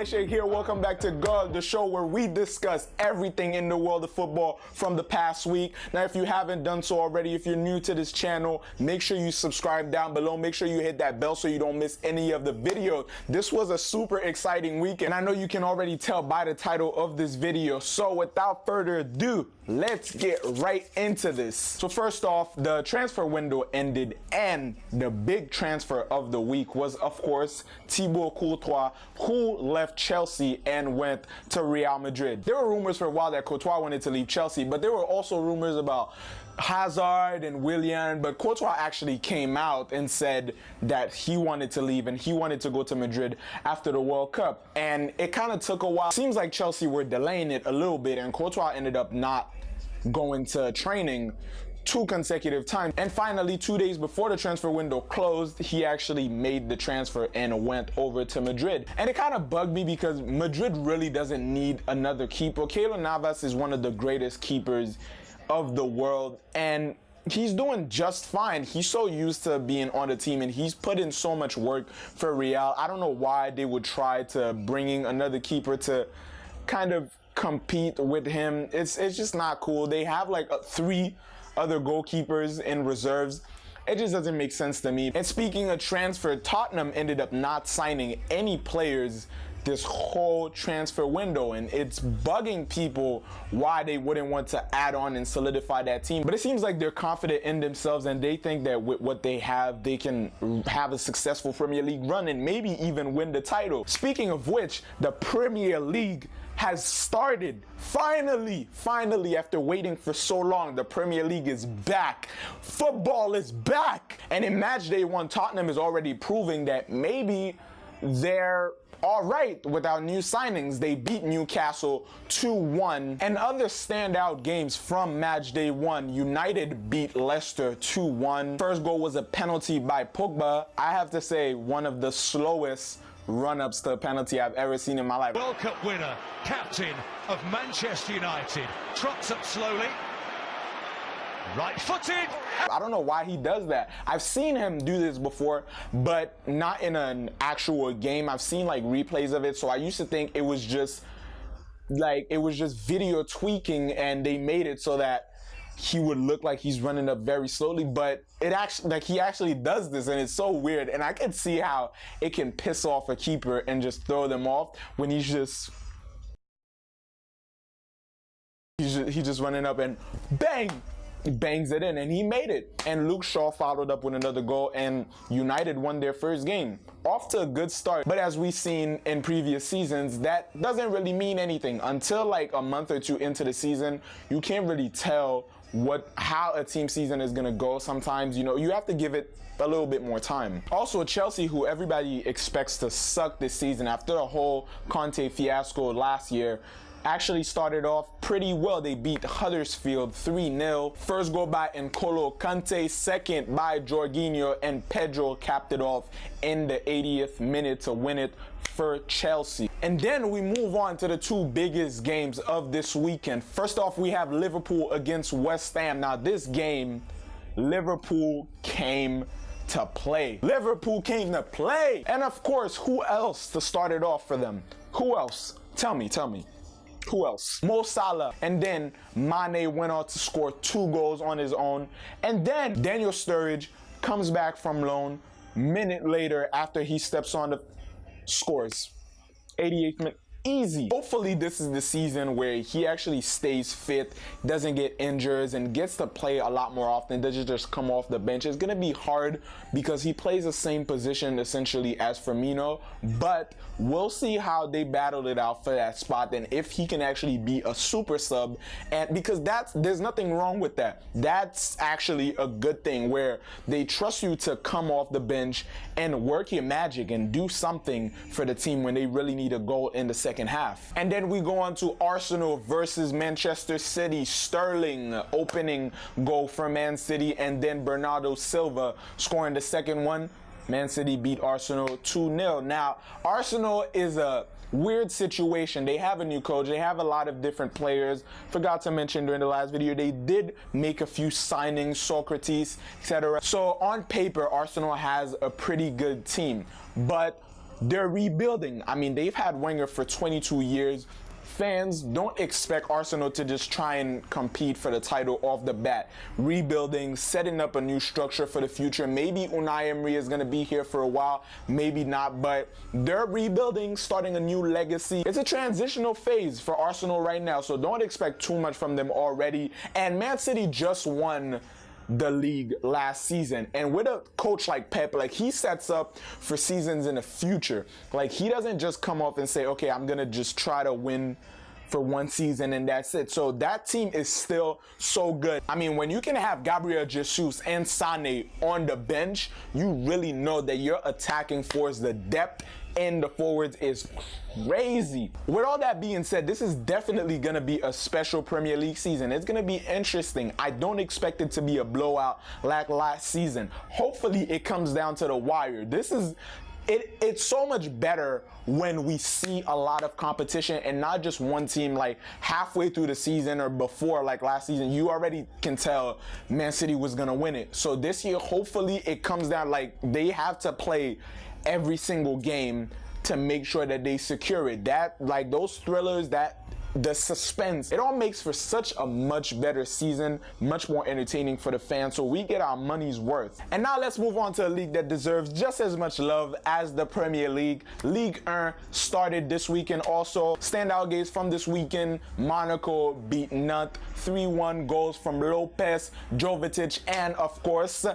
Shake here. Welcome back to God, the show where we discuss everything in the world of football from the past week. Now, if you haven't done so already, if you're new to this channel, make sure you subscribe down below. Make sure you hit that bell so you don't miss any of the videos. This was a super exciting week, and I know you can already tell by the title of this video. So without further ado, let's get right into this. So first off, the transfer window ended, and the big transfer of the week was, of course, Thibaut Courtois, who left Chelsea and went to Real Madrid. There were rumors for a while that Courtois wanted to leave Chelsea, but there were also rumors about Hazard and Willian, but Courtois actually came out and said that he wanted to leave and he wanted to go to Madrid after the World Cup. And it kind of took a while. Seems like Chelsea were delaying it a little bit, and Courtois ended up not going to training 2 consecutive times. And finally, 2 days before the transfer window closed, he actually made the transfer and went over to Madrid. And it kind of bugged me because Madrid really doesn't need another keeper. Keylor Navas is one of the greatest keepers of the world, and he's doing just fine. He's so used to being on the team, and he's put in so much work for Real. I don't know why they would try to bring in another keeper to kind of compete with him. It's just not cool. They have like 3 other goalkeepers in reserves. It just doesn't make sense to me. And speaking of transfer, Tottenham ended up not signing any players this whole transfer window, and it's bugging people why they wouldn't want to add on and solidify that team. But it seems like they're confident in themselves, and they think that with what they have, they can have a successful Premier League run and maybe even win the title. Speaking of which, the Premier League has started. Finally, after waiting for so long, the Premier League is back. Football is back. And in match day 1, Tottenham is already proving that maybe they're all right without new signings. They beat Newcastle 2-1. And other standout games from match day 1, United beat Leicester 2-1. First goal was a penalty by Pogba. I have to say, one of the slowest run-ups to a penalty I've ever seen in my life. World Cup winner, captain of Manchester United, trots up slowly, right-footed. I don't know why he does that. I've seen him do this before, but not in an actual game. I've seen like replays of it, so I used to think it was just video tweaking, and they made it so that he would look like he's running up very slowly, but it actually, like, he actually does this, and it's so weird. And I can see how it can piss off a keeper and just throw them off when he's just running up and bang, bangs it in, and he made it. And Luke Shaw followed up with another goal, and United won their first game. Off to a good start, but as we've seen in previous seasons, that doesn't really mean anything. Until like a month or 2 into the season, you can't really tell how a team season is gonna go. Sometimes, you know, you have to give it a little bit more time. Also, Chelsea, who everybody expects to suck this season after the whole Conte fiasco last year, actually started off pretty well. They beat Huddersfield 3-0. First goal by N'Golo Kante, second by Jorginho, and Pedro capped it off in the 80th minute to win it for Chelsea. And then we move on to the 2 biggest games of this weekend. First off, we have Liverpool against West Ham. Now this game, Liverpool came to play. Liverpool came to play. And of course, who else to start it off for them? Who else? Tell me. Who else? Mo Salah. And then Mane went on to score 2 goals on his own. And then Daniel Sturridge comes back from loan. Minute later, after he steps on the scores. 88th minute. Easy. Hopefully this is the season where he actually stays fit, doesn't get injured, and gets to play a lot more often, doesn't just come off the bench. It's going to be hard because he plays the same position essentially as Firmino, but we'll see how they battle it out for that spot and if he can actually be a super sub. And because there's nothing wrong with that. That's actually a good thing where they trust you to come off the bench and work your magic and do something for the team when they really need a goal in the second half. And then we go on to Arsenal versus Manchester City. Sterling opening goal for Man City, and then Bernardo Silva scoring the second one. Man City beat Arsenal 2-0. Now, Arsenal is a weird situation. They have a new coach. They have a lot of different players. Forgot to mention during the last video, they did make a few signings, Socrates, etc. So on paper, Arsenal has a pretty good team. But they're rebuilding. I mean, they've had Wenger for 22 years. Fans, don't expect Arsenal to just try and compete for the title off the bat. Rebuilding, setting up a new structure for the future. Maybe Unai Emery is going to be here for a while, maybe not, but they're rebuilding, starting a new legacy. It's a transitional phase for Arsenal right now, so don't expect too much from them already. And Man City just won the league last season, and with a coach like Pep, like, he sets up for seasons in the future. Like, he doesn't just come off and say, okay, I'm gonna just try to win for one season and that's it. So that team is still so good. I mean, when you can have Gabriel Jesus and Sané on the bench, you really know that your attacking force, the depth in the forwards, is crazy. With all that being said, this is definitely going to be a special Premier League season. It's going to be interesting. I don't expect it to be a blowout like last season. Hopefully it comes down to the wire. It's so much better when we see a lot of competition and not just one team like halfway through the season or before, like last season. You already can tell Man City was going to win it. So this year, hopefully it comes down, like, they have to play every single game to make sure that they secure it. That, like, those thrillers, that the suspense, it all makes for such a much better season, much more entertaining for the fans, so we get our money's worth. And now let's move on to a league that deserves just as much love as the Premier League. Ligue 1 started this weekend also. Standout games from this weekend: Monaco beat Nantes 3-1, goals from Lopez, Jovetic, and of course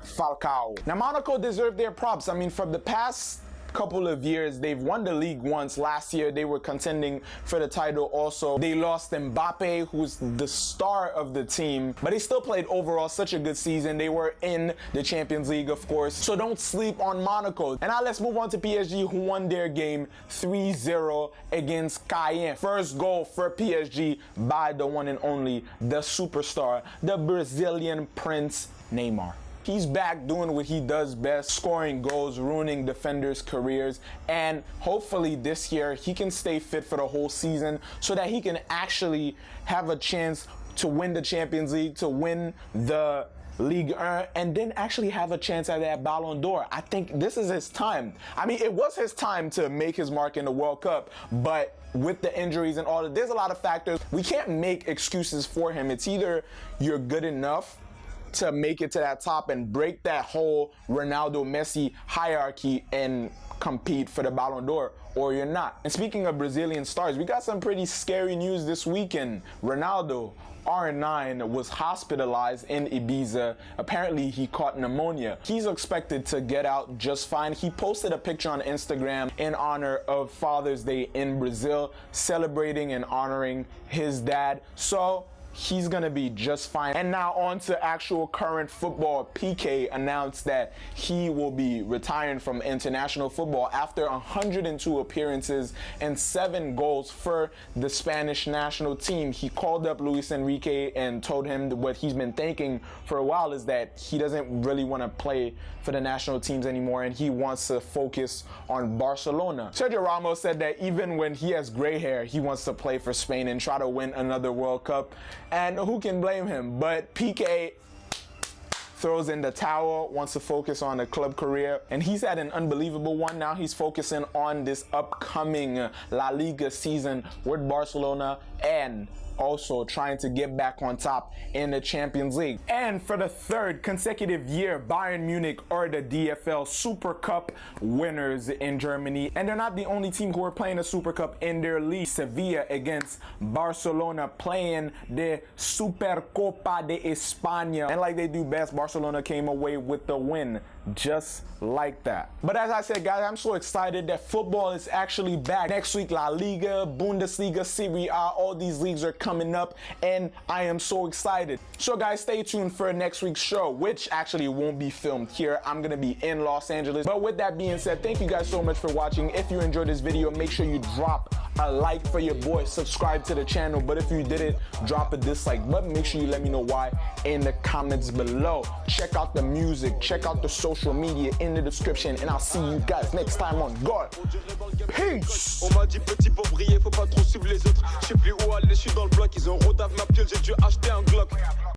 Falcao. Now, Monaco deserve their props. I mean, for the past couple of years, they've won the league once. Last year they were contending for the title also. They lost Mbappe, who's the star of the team, but they still played overall such a good season. They were in the Champions League, of course, so don't sleep on Monaco. And now let's move on to PSG, who won their game 3-0 against Cayenne. First goal for PSG by the one and only, the superstar, the Brazilian Prince Neymar. He's back doing what he does best, scoring goals, ruining defenders' careers, and hopefully this year he can stay fit for the whole season so that he can actually have a chance to win the Champions League, to win the Ligue 1, and then actually have a chance at that Ballon d'Or. I think this is his time. I mean, it was his time to make his mark in the World Cup, but with the injuries and all that, there's a lot of factors. We can't make excuses for him. It's either you're good enough to make it to that top and break that whole Ronaldo Messi hierarchy and compete for the Ballon d'Or, or you're not. And speaking of Brazilian stars, we got some pretty scary news this weekend. Ronaldo, R9, was hospitalized in Ibiza. Apparently he caught pneumonia. He's expected to get out just fine. He posted a picture on Instagram in honor of Father's Day in Brazil, celebrating and honoring his dad. So he's gonna be just fine. And now on to actual current football. Piqué announced that he will be retiring from international football after 102 appearances and 7 goals for the Spanish national team. He called up Luis Enrique and told him that what he's been thinking for a while is that he doesn't really want to play for the national teams anymore and he wants to focus on Barcelona. Sergio Ramos said that even when he has gray hair, he wants to play for Spain and try to win another World Cup. And who can blame him? But Piqué throws in the towel, wants to focus on a club career, and he's had an unbelievable one. Now he's focusing on this upcoming La Liga season with Barcelona and also trying to get back on top in the Champions League. And for the 3rd consecutive year, Bayern Munich are the DFL Super Cup winners in Germany. And they're not the only team who are playing the Super Cup in their league. Sevilla against Barcelona playing the Supercopa de España. And like they do best, Barcelona came away with the win, just like that. But as I said, guys, I'm so excited that football is actually back. Next week, La Liga, Bundesliga, Serie A, all these leagues are coming up, and I am so excited. So guys, stay tuned for next week's show, which actually won't be filmed here. I'm gonna be in Los Angeles. But with that being said, thank you guys so much for watching. If you enjoyed this video, make sure you drop a like for your boy, subscribe to the channel. But if you didn't, drop a dislike button. Make sure you let me know why in the comments below. Check out the music, check out the social media in the description, and I'll see you guys next time on God. Peace. On m'a dit petit pour briller, faut pas trop suivre les autres. Je sais plus où aller, je suis dans le bloc. Ils ont rodave ma piole, j'ai dû acheter un Glock.